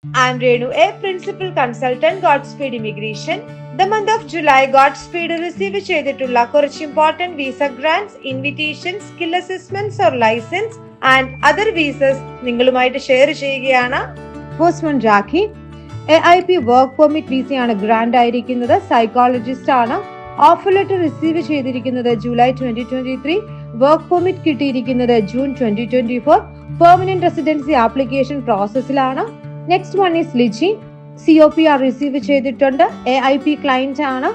I'm Renu, a Principal Consultant, Godspeed Immigration. The month of July, Godspeed receive ചെയ്തിട്ടുള്ള കുറച്ച് important visa grants, invitations, skill assessments or license and other visas നിങ്ങളുമായിട്ട് share ചെയ്യുകയാണ്. Postman Rakhi AIP work permit വിസയാണ് grant ആയിരിക്കുന്നത്. Psychologist ആണ്. Offer letter receive ചെയ്തിരിക്കുന്നത് July 2023. Work permit കിട്ടിയിരിക്കുന്നത് June 2024. Permanent residency application പ്രോസസ്സിലാണ്. Next one is Liji. COPR receive ചെയ്തിട്ടുണ്ട്. AIP client ആണ്.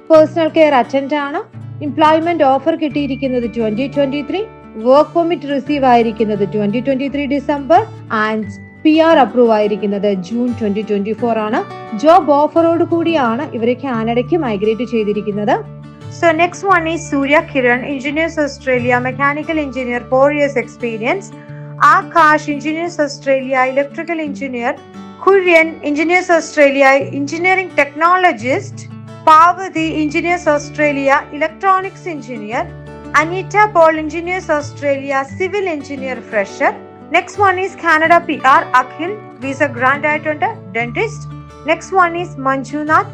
പേഴ്സണൽ കെയർ അറ്റൻഡ് ആണ്. എംപ്ലോയ്മെന്റ് ഓഫർ കിട്ടിയിരിക്കുന്നത് 2023. വർക്ക് പെർമിറ്റ് റിസീവ് ആയിരിക്കുന്നത് 2023 ഡിസംബർ ആൻഡ് PR അപ്രൂവ് ആയിരിക്കുന്നത് ജൂൺ 2024 ആണ്. ജോബ് ഓഫറോട് കൂടിയാണ് ഇവരെ കാനഡയ്ക്ക് മൈഗ്രേറ്റ് ചെയ്തിരിക്കുന്നത്. So next one is Surya Kiran, Engineers Australia, Mechanical Engineer, 4 years experience. Akash, Engineers Australia, Electrical Engineer. Kurian, Engineers Australia, Engineering Technologist. Parvati, Engineers Australia, Electronics Engineer. Anita Paul, Engineers Australia, Civil Engineer Fresher. Next one is Canada PR, Akhil, visa grant ആയിട്ടുണ്ട്, dentist. Next one is Manjunath,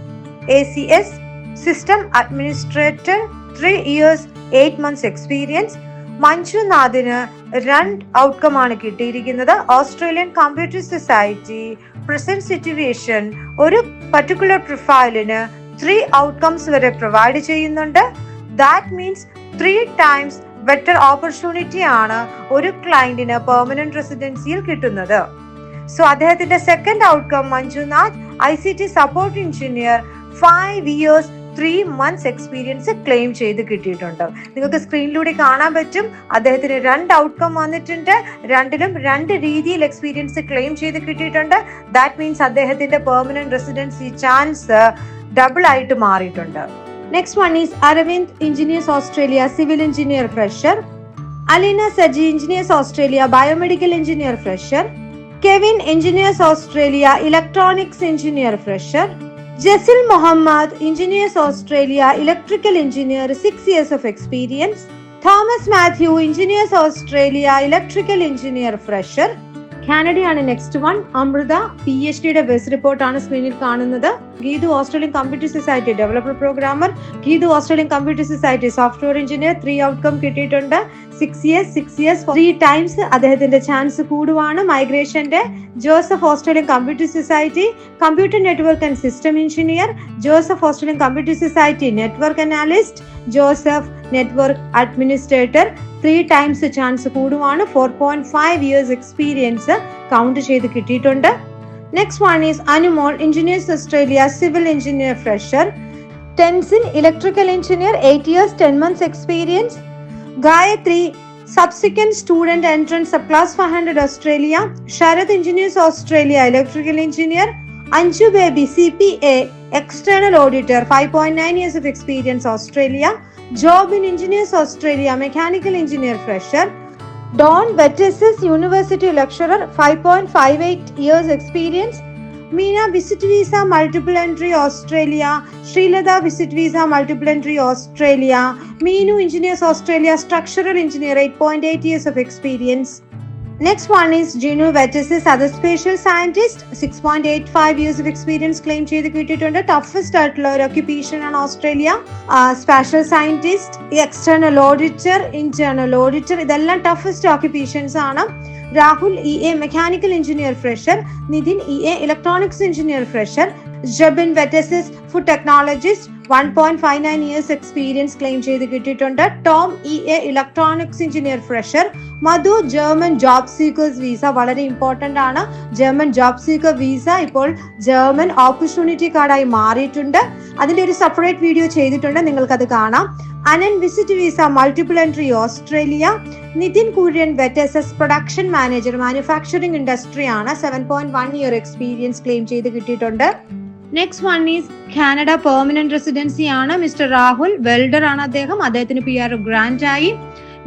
ACS, System Administrator, 3 years 8 months experience. മഞ്ജുനാഥിന് 2 outcome ആണ് കിട്ടിയിരിക്കുന്നത്. Australian computer society present situation ഒരു particular പ്രൊഫൈലിന് 3 outcomes വരെ provide ചെയ്യുന്നുണ്ട്. That means 3 times better opportunity ആണ് ഒരു ക്ലയന്റിന് permanent റെസിഡൻസിയിൽ കിട്ടുന്നത്. So അദ്ദേഹത്തിന്റെ second outcome Manjunath ICT support engineer 5 years 3 months experience claim ചെയ്ത് കിട്ടിയിട്ടുണ്ട്. നിങ്ങൾക്ക് സ്ക്രീനിലൂടെ കാണാൻ പറ്റും. അദ്ദേഹത്തിന് 2 ഔട്ട്കം വന്നിട്ടുണ്ട്. രണ്ടിലും 2 രീതിയിൽ എക്സ്പീരിയൻസ് ക്ലെയിം ചെയ്ത് കിട്ടിയിട്ടുണ്ട്. ദാറ്റ് മീൻസ് അദ്ദേഹത്തിന്റെ പെർമനന്റ് റെസിഡൻസി ചാൻസ് ഡബിൾ ആയിട്ട് മാറിയിട്ടുണ്ട്. Next one is Aravind, Engineers Australia, Civil Engineer Fresher. Alina Saji, Engineers Australia, Biomedical Engineer Fresher. Kevin, Engineers Australia, Electronics Engineer Fresher. Jasil Mohammad, Engineers Australia, Electrical Engineer, 6 years of experience. Thomas Matthew, Engineers Australia, Electrical Engineer Fresher. കാനഡയാണ് next one. Amrutha PhDയുടെ base റിപ്പോർട്ടാണ് സ്ക്രീനിൽ കാണുന്നത്. Geethu Australian computer society developer programmer. Geethu Australian computer society software engineer 3 outcome കിട്ടിയിട്ടുണ്ട്. 6 years 3 times അദ്ദേഹത്തിന്റെ chance കൂടുവാണ് മൈഗ്രേഷന്റെ. Joseph Australian computer society computer network and system engineer. Joseph Australian computer society network analyst. Joseph network administrator 3 times chance കൂടുവാണ്. 4.5 years experience count ചെയ്ത് കിട്ടിയിട്ടുണ്ട്. Next one is Anumol, engineers Australia, civil engineer fresher. Tenzin, electrical engineer 8 years 10 months experience. Gayathri, subsequent student entrance sub class 500 Australia. Sarath, engineers Australia, electrical engineer. Anju Baby, CPA external auditor 5.9 years of experience Australia. Job in Engineers Australia, Mechanical Engineer Fresher. Don Vettesis, University Lecturer 5.58 years experience. Meena, Visit Visa Multiple Entry Australia. Srilada, Visit Visa Multiple Entry Australia. Meenu, Engineers Australia, Structural Engineer 8.8 years of experience. Next one is Ginu Vettesis, other spatial scientist 6.85 years of experience claim ചെയ്ത് കിട്ടിയിട്ടുണ്ട്. Toughest ആയിട്ടുള്ള ഒരു occupation ആണ് Australia. Special scientist, external auditor, internal auditor, ഇതെല്ലാം toughest occupations ആണ്. Rahul EA mechanical engineer fresher. Nithin EA electronics engineer fresher. Jabin VETASSESS food technologist 1.59 years experience claim ചെയ്ത് കിട്ടിയിട്ടുണ്ട്. Tom EA electronics engineer fresher. Madhu, German job seekers visa വളരെ important ആണ്. German job seeker visa ഇപ്പോൾ German opportunity കാർഡായി മാറിയിട്ടുണ്ട്. അതിന്റെ ഒരു സെപ്പറേറ്റ് വീഡിയോ ചെയ്തിട്ടുണ്ട്, നിങ്ങൾക്കത് കാണാം. Anan, visit visa multiple entry Australia. Nitin Kurian, VETASSESS production manager, manufacturing industry ആണ്. 7.1 year എക്സ്പീരിയൻസ് ക്ലെയിം ചെയ്ത് കിട്ടിയിട്ടുണ്ട്. Next one is Canada permanent residency ആണ്. മിസ്റ്റർ രാഹുൽ വെൽഡർ ആണ് അദ്ദേഹം. അദ്ദേഹത്തിന് PR ഗ്രാന്റ് ആയി.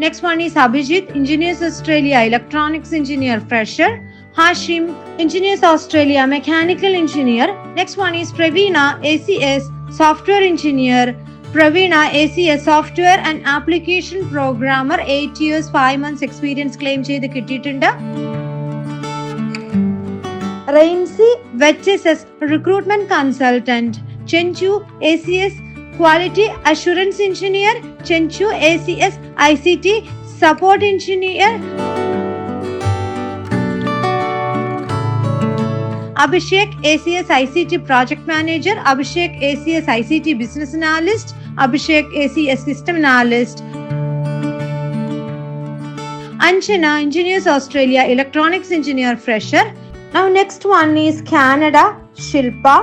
Next one is Abhijith, engineers Australia, electronics engineer fresher. Hashim, engineers Australia, mechanical engineer. Next one is Praveena, ACS software engineer. Praveena ACS software and application programmer 8 years 5 months experience claim ചെയ്ത് കിട്ടിയിട്ടുണ്ട്. Rainsi VHSS Recruitment Consultant, Chenchu ACS Quality Assurance Engineer, Chenchu ACS ICT Support Engineer, Abhishek ACS ICT Project Manager, Abhishek ACS ICT Business Analyst, Abhishek ACS System Analyst, Anjana Engineers Australia Electronics Engineer Fresher. Now next one is Canada, Shilpa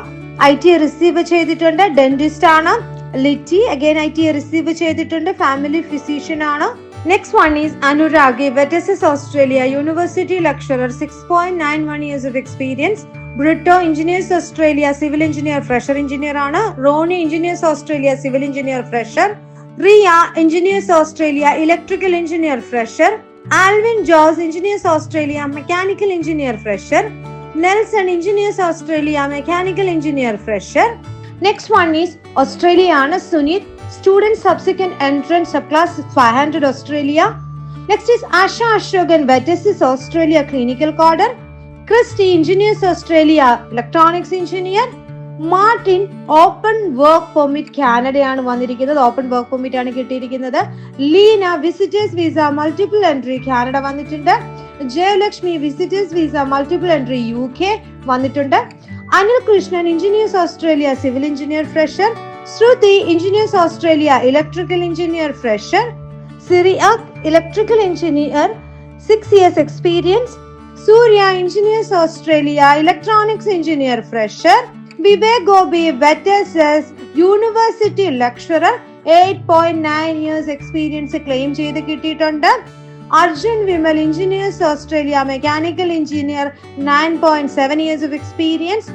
IT receive ചെയ്തിട്ടുണ്ട്, dentist ആണ്. Liti again IT receive ചെയ്തിട്ടുണ്ട്, family physician ആണ്. Next one is Anuragi, VHSS Australia University Lecturer, 6.91 years of experience. Brito Engineers Australia Civil Engineer Fresher Engineer ആണ്. Roni Engineers Australia Civil Engineer Fresher. Ria Engineers Australia Electrical Engineer Fresher. Alvin Jaws Engineers Australia Mechanical Engineer Fresher. Nelson Engineers Australia Mechanical Engineer Fresher. Next one is Australia ആണ്. Sunit Student Subsequent Entrance Subclass 500 Australia. Next is Asha Ashogan VHSS Australia Clinical Coder. Christy Engineers Australia Electronics Engineer. Martin open work permit കാനഡയാണ് വന്നിരിക്കുന്നത്, open work permit ആണ് കിട്ടിയിരിക്കുന്നത്. Leena visitors visa multiple entry Canada വന്നിട്ടുണ്ട്. Jayalakshmi visitors visa multiple entry UK വന്നിട്ടുണ്ട്. Anil Krishnan engineers Australia civil engineer fresher. Sruthi engineers Australia electrical engineer fresher. Cyriac electrical engineer 6 years experience. Surya engineers Australia electronics engineer fresher. Vivek Gobi VHSS University Lecturer 8.9 years experience claim ചെയ്ത് കിട്ടിയിട്ടുണ്ട്. Arjun Vimal engineers Australia mechanical engineer 9.7 years of experience.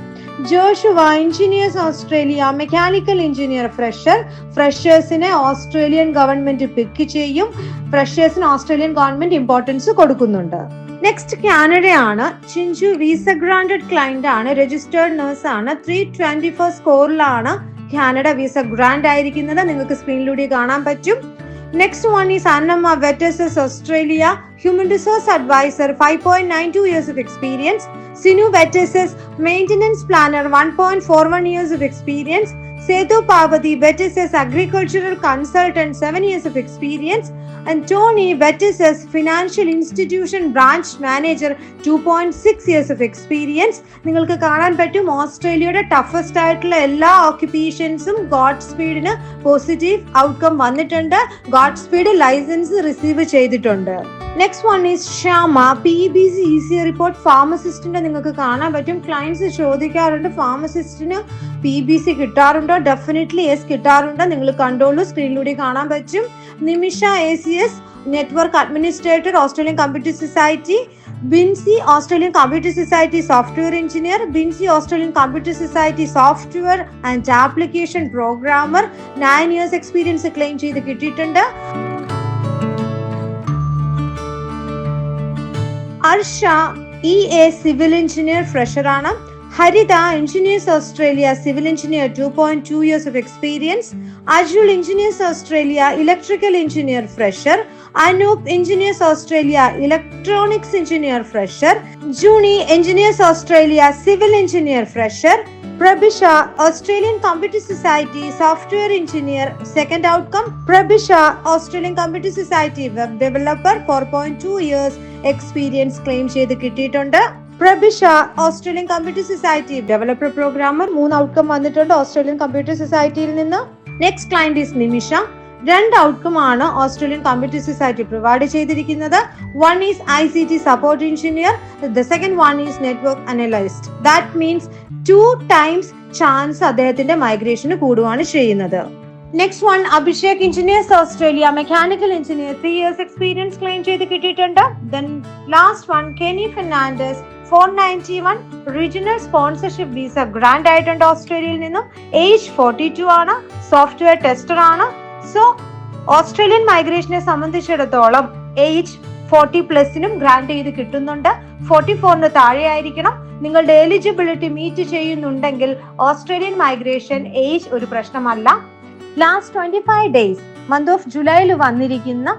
Joshua engineers Australia mechanical engineer fresher. ഫ്രഷേഴ്സിനെ Australian government pick ചെയ്യും. ഫ്രഷേഴ്സിന് Australian government importance കൊടുക്കുന്നുണ്ട്. Next കാനഡയാണ്. Chinchu visa granted client ആണ്, registered nurse ആണ്. 324 സ്കോറിലാണ് Canada visa grand ആയിരിക്കുന്നത്, നിങ്ങൾക്ക് സ്ക്രീനിലൂടെ കാണാൻ പറ്റും. Next one is Annamma VHSS Australia human resource adviser 5.92 years of experience. Sinu VHSS maintenance planner 1.41 years of experience. Setu Pavati VHSS agricultural consultant 7 years of experience. And Tony VHSS financial institution branch manager 2.6 years of experience. നിങ്ങൾക്ക് കാണാൻ പറ്റും ഓസ്ട്രേലിയയുടെ toughest ആയിട്ടുള്ള എല്ലാ ഓക്യുപ്പേഷൻസും ഗോഡ് സ്പീഡിന് positive outcome വന്നിട്ടുണ്ട്. ഗോഡ് സ്പീഡ് ലൈസൻസ് റിസീവ് ചെയ്തിട്ടുണ്ട്. Next one is Shyama PBC EC report ഫാർമസിസ്റ്റിന്റെ നിങ്ങൾക്ക് കാണാൻ പറ്റും. ക്ലയൻസ് ചോദിക്കാറുണ്ട് ഫാർമസിസ്റ്റിന് PBC കിട്ടാറുണ്ടോ? ഡെഫിനറ്റ്ലി യെസ് കിട്ടാറുണ്ട്, നിങ്ങൾ കണ്ടോളൂ, സ്ക്രീനിലൂടെ കാണാൻ പറ്റും. Nimisha ACS network administrator Australian computer society. Binsi Australian computer society software engineer. Binsi Australian computer society software and application programmer 9 years experience claim ചെയ്ത് കിട്ടിയിട്ടുണ്ട്. Arsha EA civil engineer fresher ആണ്. Haritha engineers Australia civil engineer 2.2 years of experience. Ajul engineers Australia electrical engineer fresher. Anoop engineers Australia electronics engineer fresher. Juni engineers Australia civil engineer fresher. Prabisha Australian computer society software engineer second outcome. Prabisha Australian computer society web developer 4.2 years experience claim ചെയ്ത് കിട്ടിയിട്ടുണ്ട്. Prabisha Australian computer society developer programmer 3 outcome വന്നിട്ടുണ്ട് Australian computer സൊസൈറ്റിയിൽ നിന്ന്. Next client is Nimisha. 2 outcome ആണ് Australian computer society provide ചെയ്തിരിക്കുന്നത്. One is ICT support engineer, the second one is network analyst. That means 2 times chance അദ്ദേഹത്തിന്റെ മൈഗ്രേഷന് കൂടുകയാണ് ചെയ്യുന്നത്. Next one Abhishek engineers Australia mechanical engineer 3 years experience claim ചെയ്ത് കിട്ടിയിട്ടുണ്ട്. Then last one Kenny Fernandes 491 regional sponsorship visa grant ആയിട്ടുണ്ട് ഓസ്ട്രേലിയയിൽ നിന്നും. Age 42 ആണ്, സോഫ്റ്റ്വെയർ ടെസ്റ്റർ ആണ്. സോ ഓസ്ട്രേലിയൻ മൈഗ്രേഷനെ സംബന്ധിച്ചിടത്തോളം ഏജ് 40+ ഗ്രാൻഡ് ചെയ്ത് കിട്ടുന്നുണ്ട്. 44 താഴെ ആയിരിക്കണം. നിങ്ങളുടെ എലിജിബിലിറ്റി മീറ്റ് ചെയ്യുന്നുണ്ടെങ്കിൽ ഓസ്ട്രേലിയൻ മൈഗ്രേഷൻ ഏജ് ഒരു പ്രശ്നമല്ല. ലാസ്റ്റ് 25 days മന്ത് ഓഫ് ജൂലൈയിൽ വന്നിരിക്കുന്ന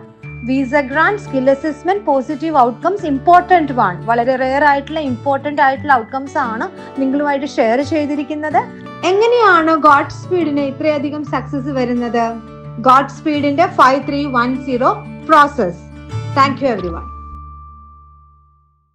visa grant, skill assessment, positive outcomes, important one, വളരെ റെയർ ആയിട്ടുള്ള ഇമ്പോർട്ടന്റ് ആയിട്ടുള്ള ഔട്ട്കംസ് ആണ് നിങ്ങളുമായിട്ട് ഷെയർ ചെയ്തിരിക്കുന്നത്. എങ്ങനെയാണ് ഗോഡ് സ്പീഡിന് ഇത്രയധികം സക്സസ് വരുന്നത്? ഗോഡ് സ്പീഡിന്റെ 5310 പ്രോസസ്. Thank you everyone.